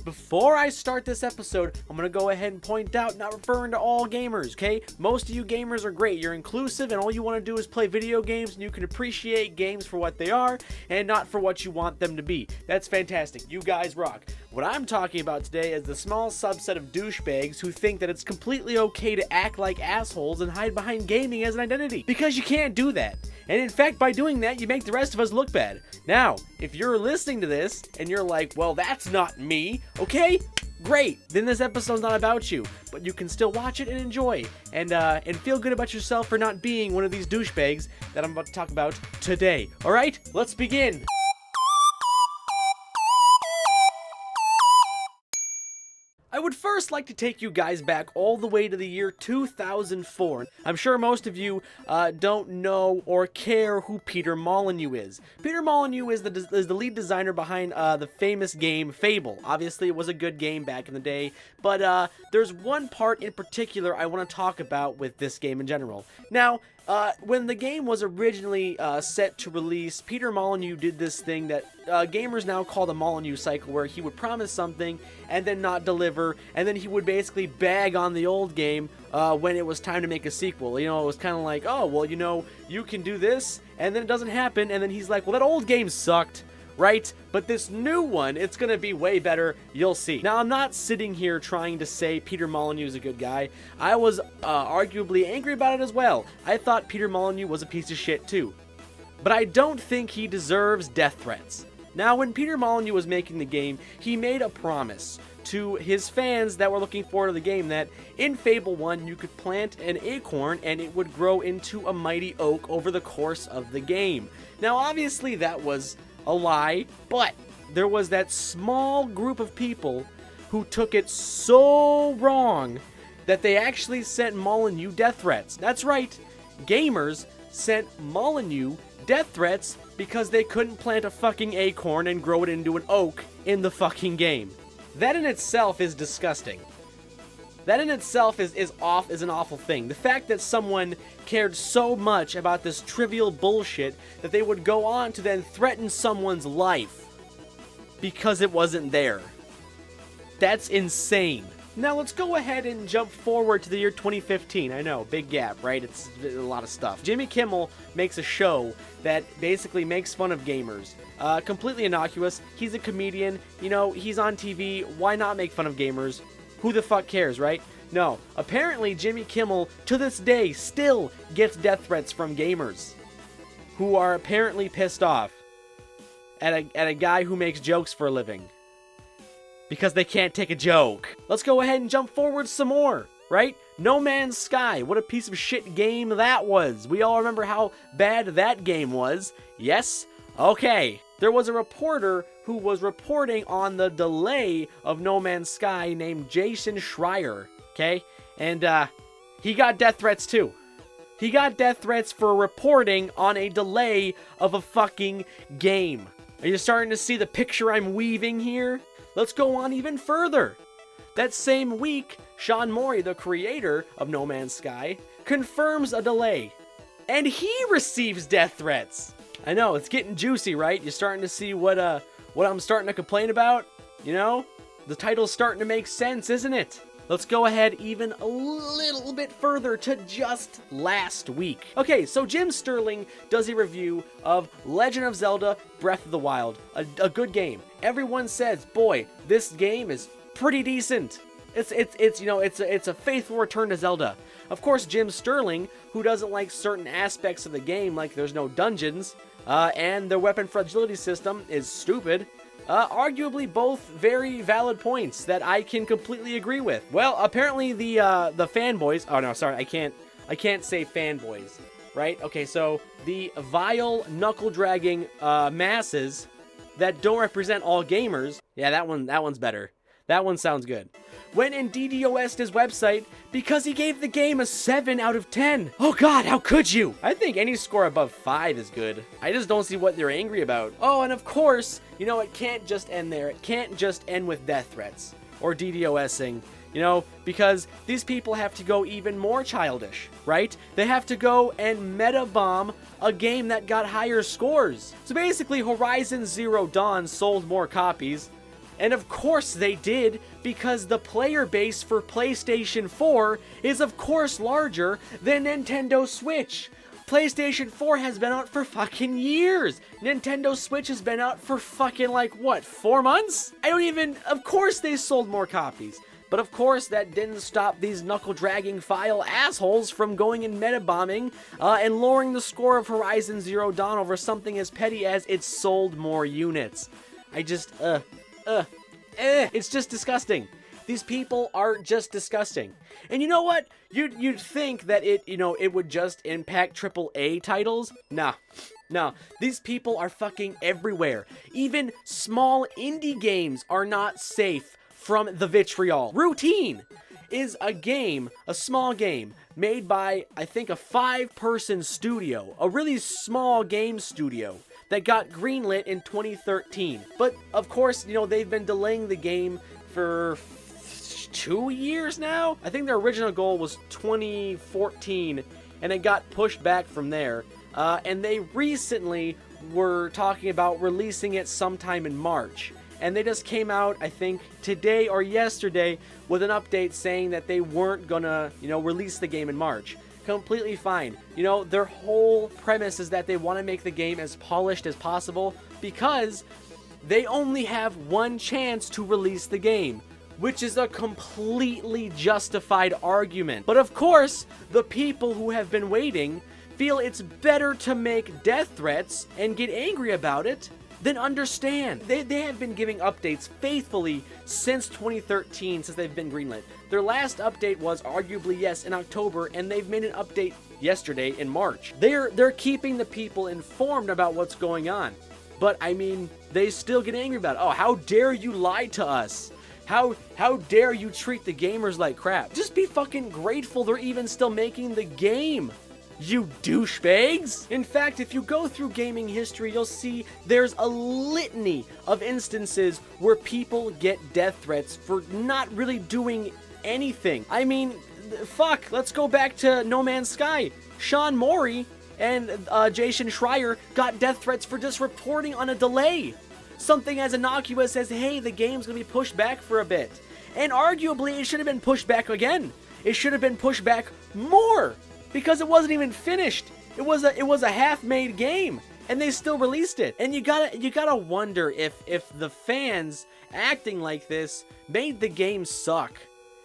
Before I start this episode, I'm going to go ahead and point out, not referring to all gamers, okay? Most of you gamers are great. You're inclusive, and all you want to do is play video games, and you can appreciate games for what they are, and not for what you want them to be. That's fantastic. You guys rock. What I'm talking about today is the small subset of douchebags who think that it's completely okay to act like assholes and hide behind gaming as an identity. Because you can't do that. And in fact, by doing that, you make the rest of us look bad. Now, if you're listening to this and you're like, well, that's not me, okay? Great, then this episode's not about you, but you can still watch it and enjoy, and feel good about yourself for not being one of these douchebags that I'm about to talk about today. All right, let's begin. I would first like to take you guys back all the way to the year 2004. I'm sure most of you don't know or care who Peter Molyneux is. Peter Molyneux is the lead designer behind the famous game Fable. Obviously, it was a good game back in the day, but there's one part in particular I want to talk about with this game in general. Now, when the game was originally set to release, Peter Molyneux did this thing that gamers now call the Molyneux cycle, where he would promise something and then not deliver, and then he would basically bag on the old game when it was time to make a sequel. You know, it was kind of like, oh, well, you know, you can do this, and then it doesn't happen, and then he's like, well, that old game sucked. Right? But this new one, it's gonna be way better, you'll see. Now, I'm not sitting here trying to say Peter Molyneux is a good guy. I was arguably angry about it as well. I thought Peter Molyneux was a piece of shit too. But I don't think he deserves death threats. Now, when Peter Molyneux was making the game, he made a promise to his fans that were looking forward to the game that in Fable 1 you could plant an acorn and it would grow into a mighty oak over the course of the game. Now, obviously that was a lie, but there was that small group of people who took it so wrong that they actually sent Molyneux death threats. That's right, gamers sent Molyneux death threats because they couldn't plant a fucking acorn and grow it into an oak in the fucking game. That in itself is disgusting. That in itself is an awful thing. The fact that someone cared so much about this trivial bullshit that they would go on to then threaten someone's life because it wasn't there. That's insane. Now let's go ahead and jump forward to the year 2015. I know, big gap, right? It's a lot of stuff. Jimmy Kimmel makes a show that basically makes fun of gamers. Completely innocuous. He's a comedian. You know, he's on TV. Why not make fun of gamers? Who the fuck cares, right? No. Apparently, Jimmy Kimmel, to this day, still gets death threats from gamers who are apparently pissed off at a guy who makes jokes for a living because they can't take a joke. Let's go ahead and jump forward some more, right? No Man's Sky. What a piece of shit game that was. We all remember how bad that game was. Yes? Okay. There was a reporter who was reporting on the delay of No Man's Sky named Jason Schreier, okay? And he got death threats too. He got death threats for reporting on a delay of a fucking game. Are you starting to see the picture I'm weaving here? Let's go on even further. That same week, Sean Mori, the creator of No Man's Sky, confirms a delay. And he receives death threats. I know, it's getting juicy, right? You're starting to see what I'm starting to complain about? You know? The title's starting to make sense, isn't it? Let's go ahead even a little bit further to just last week. Okay, so Jim Sterling does a review of Legend of Zelda Breath of the Wild. A good game. Everyone says, boy, this game is pretty decent. It's a faithful return to Zelda. Of course, Jim Sterling, who doesn't like certain aspects of the game, like there's no dungeons, and the weapon fragility system is stupid, arguably both very valid points that I can completely agree with. Well, apparently the fanboys, oh no, sorry, I can't say fanboys, right? Okay, so the vile, knuckle-dragging masses that don't represent all gamers, yeah, that one's better. That one sounds good. Went and DDoS'd his website because he gave the game a 7 out of 10. Oh god, how could you? I think any score above 5 is good. I just don't see what they're angry about. Oh, and of course, you know, it can't just end there. It can't just end with death threats or DDoSing, you know, because these people have to go even more childish, right? They have to go and meta bomb a game that got higher scores. So basically, Horizon Zero Dawn sold more copies, And of course they did, because the player base for PlayStation 4 is of course larger than Nintendo Switch. PlayStation 4 has been out for fucking years. Nintendo Switch has been out for fucking like, what, 4 months? Of course they sold more copies. But of course that didn't stop these knuckle-dragging file assholes from going and meta-bombing and lowering the score of Horizon Zero Dawn over something as petty as it sold more units. It's just disgusting. These people are just disgusting. And you know what? You'd think that it would just impact AAA titles. Nah. These people are fucking everywhere. Even small indie games are not safe from the vitriol. Routine is a small game made by, I think, a 5-person studio, a really small game studio that got greenlit in 2013. But of course, they've been delaying the game for 2 years now. I think their original goal was 2014, and it got pushed back from there. And they recently were talking about releasing it sometime in March. And they just came out, I think, today or yesterday with an update saying that they weren't gonna, release the game in March. Completely fine. Their whole premise is that they want to make the game as polished as possible because they only have one chance to release the game, which is a completely justified argument. But of course, the people who have been waiting feel it's better to make death threats and get angry about it than understand. They have been giving updates faithfully since 2013, since they've been greenlit. Their last update was arguably, yes, in October, and they've made an update yesterday in March. They're keeping the people informed about what's going on. But, they still get angry about it. Oh, how dare you lie to us? How dare you treat the gamers like crap? Just be fucking grateful they're even still making the game, you douchebags! In fact, if you go through gaming history, you'll see there's a litany of instances where people get death threats for not really doing anything. Fuck, let's go back to No Man's Sky. Sean Mori and Jason Schreier got death threats for just reporting on a delay. Something as innocuous as, hey, the game's gonna be pushed back for a bit. And arguably, it should have been pushed back again. It should have been pushed back more, because it wasn't even finished. It was a half-made game, and they still released it. And you gotta wonder if the fans acting like this made the game suck.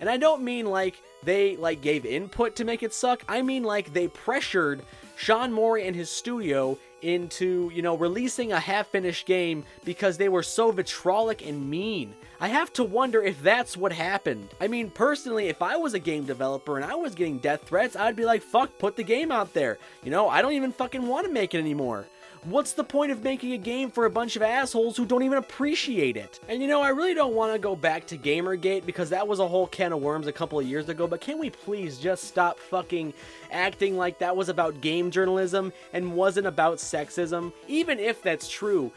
And I don't mean like they gave input to make it suck. I mean like they pressured Sean Mori and his studio into, releasing a half-finished game because they were so vitriolic and mean. I have to wonder if that's what happened. Personally, if I was a game developer and I was getting death threats, I'd be like, fuck, put the game out there. I don't even fucking want to make it anymore. What's the point of making a game for a bunch of assholes who don't even appreciate it? And I really don't want to go back to Gamergate because that was a whole can of worms a couple of years ago, but can we please just stop fucking acting like that was about game journalism and wasn't about sexism? Even if that's true,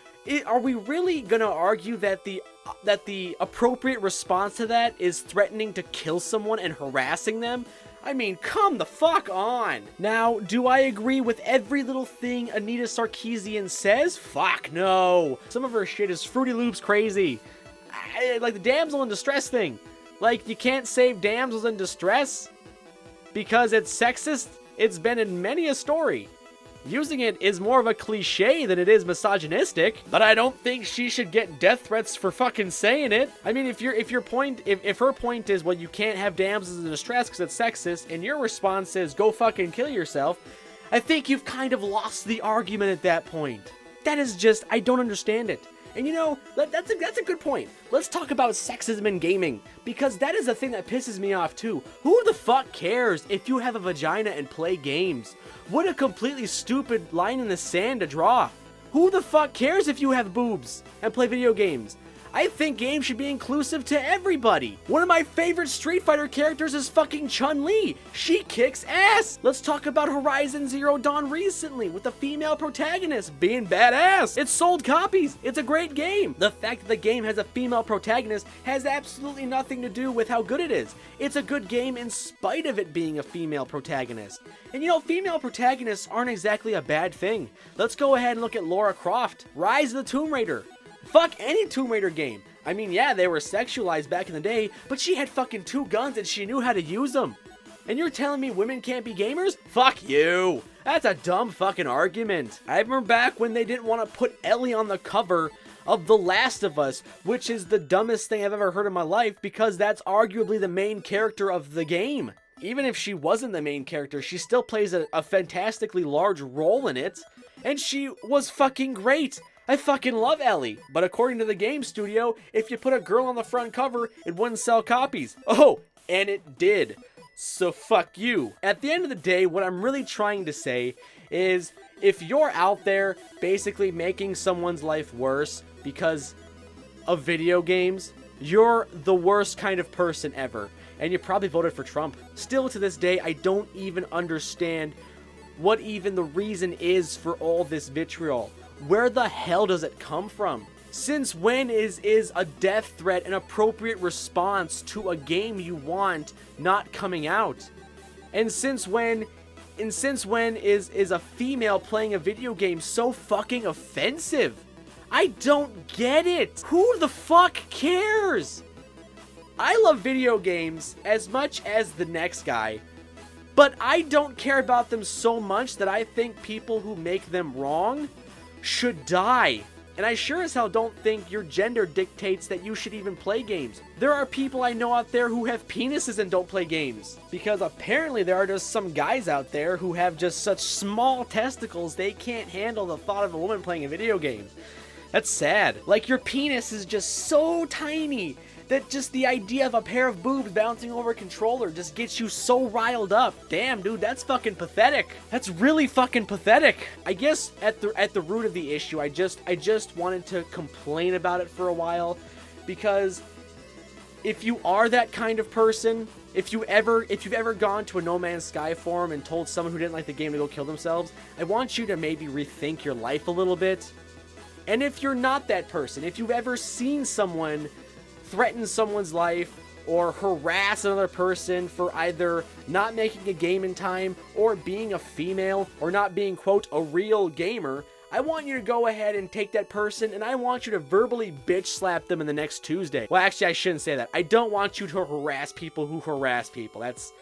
are we really gonna argue that the appropriate response to that is threatening to kill someone and harassing them? Come the fuck on. Now, do I agree with every little thing Anita Sarkeesian says? Fuck no. Some of her shit is Fruity Loops crazy. Like the damsel in distress thing. Like, you can't save damsels in distress because it's sexist? It's been in many a story. Using it is more of a cliche than it is misogynistic, but I don't think she should get death threats for fucking saying it. If her point is, well, you can't have damsels in distress because it's sexist, and your response is, go fucking kill yourself, I think you've kind of lost the argument at that point. That is just, I don't understand it. And that's a good point. Let's talk about sexism in gaming, because that is a thing that pisses me off too. Who the fuck cares if you have a vagina and play games? What a completely stupid line in the sand to draw. Who the fuck cares if you have boobs and play video games? I think games should be inclusive to everybody. One of my favorite Street Fighter characters is fucking Chun-Li. She kicks ass. Let's talk about Horizon Zero Dawn recently with the female protagonist being badass. It sold copies. It's a great game. The fact that the game has a female protagonist has absolutely nothing to do with how good it is. It's a good game in spite of it being a female protagonist. And female protagonists aren't exactly a bad thing. Let's go ahead and look at Lara Croft, Rise of the Tomb Raider. Fuck any Tomb Raider game. I mean, yeah, they were sexualized back in the day, but she had fucking 2 guns and she knew how to use them. And you're telling me women can't be gamers? Fuck you. That's a dumb fucking argument. I remember back when they didn't want to put Ellie on the cover of The Last of Us, which is the dumbest thing I've ever heard in my life, because that's arguably the main character of the game. Even if she wasn't the main character, she still plays a fantastically large role in it, and she was fucking great. I fucking love Ellie. But according to the game studio, if you put a girl on the front cover, it wouldn't sell copies. Oh, and it did. So fuck you. At the end of the day, what I'm really trying to say is, if you're out there basically making someone's life worse because of video games, you're the worst kind of person ever. And you probably voted for Trump. Still to this day, I don't even understand what even the reason is for all this vitriol. Where the hell does it come from? Since when is a death threat an appropriate response to a game you want not coming out? And since when is a female playing a video game so fucking offensive? I don't get it. Who the fuck cares? I love video games as much as the next guy, but I don't care about them so much that I think people who make them wrong should die. And I sure as hell don't think your gender dictates that you should even play games. There are people I know out there who have penises and don't play games. Because apparently there are just some guys out there who have just such small testicles they can't handle the thought of a woman playing a video game. That's sad. Like, your penis is just so tiny that just the idea of a pair of boobs bouncing over a controller just gets you so riled up. Damn, dude, that's fucking pathetic. That's really fucking pathetic. I guess at the root of the issue, I just wanted to complain about it for a while, because if you are that kind of person, if you've ever gone to a No Man's Sky forum and told someone who didn't like the game to go kill themselves, I want you to maybe rethink your life a little bit. And if you're not that person, if you've ever seen someone threaten someone's life or harass another person for either not making a game in time or being a female or not being, quote, a real gamer, I want you to go ahead and take that person and I want you to verbally bitch slap them in the next Tuesday. Well, actually, I shouldn't say that. I don't want you to harass people who harass people. That's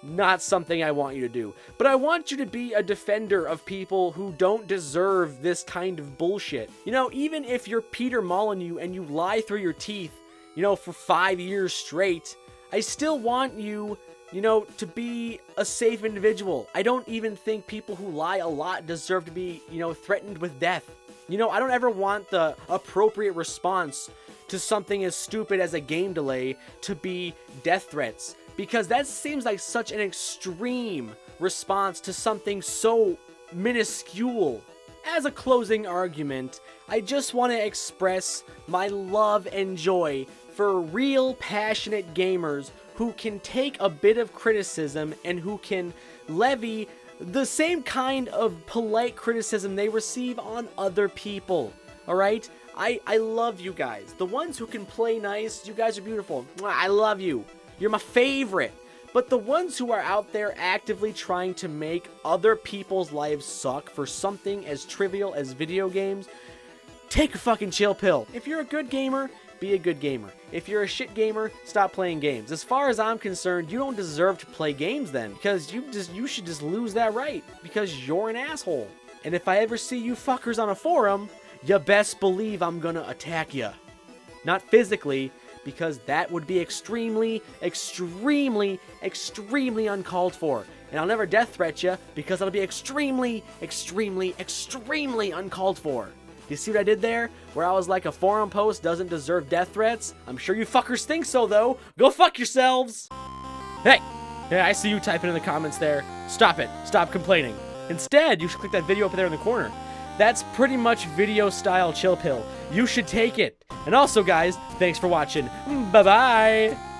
not something I want you to do. But I want you to be a defender of people who don't deserve this kind of bullshit. You know, even if you're Peter Molyneux and you lie through your teeth, you know, for 5 years straight, I still want you, you know, to be a safe individual. I don't even think people who lie a lot deserve to be, you know, threatened with death. You know, I don't ever want the appropriate response to something as stupid as a game delay to be death threats, because that seems like such an extreme response to something so minuscule. As a closing argument, I just want to express my love and joy for real passionate gamers who can take a bit of criticism and who can levy the same kind of polite criticism they receive on other people. Alright? I love you guys. The ones who can play nice, you guys are beautiful. I love you. You're my favorite. But the ones who are out there actively trying to make other people's lives suck for something as trivial as video games, take a fucking chill pill. If you're a good gamer, be a good gamer. If you're a shit gamer, stop playing games. As far as I'm concerned, you don't deserve to play games then, because you should just lose that right, because you're an asshole. And if I ever see you fuckers on a forum, you best believe I'm gonna attack ya. Not physically, because that would be extremely, extremely, extremely uncalled for. And I'll never death threat you, because it'll be extremely, extremely, extremely uncalled for. You see what I did there? Where I was like, a forum post doesn't deserve death threats? I'm sure you fuckers think so, though. Go fuck yourselves! Hey! Yeah, I see you typing in the comments there. Stop it. Stop complaining. Instead, you should click that video up there in the corner. That's pretty much video style chill pill. You should take it. And also, guys, thanks for watching. Bye-bye!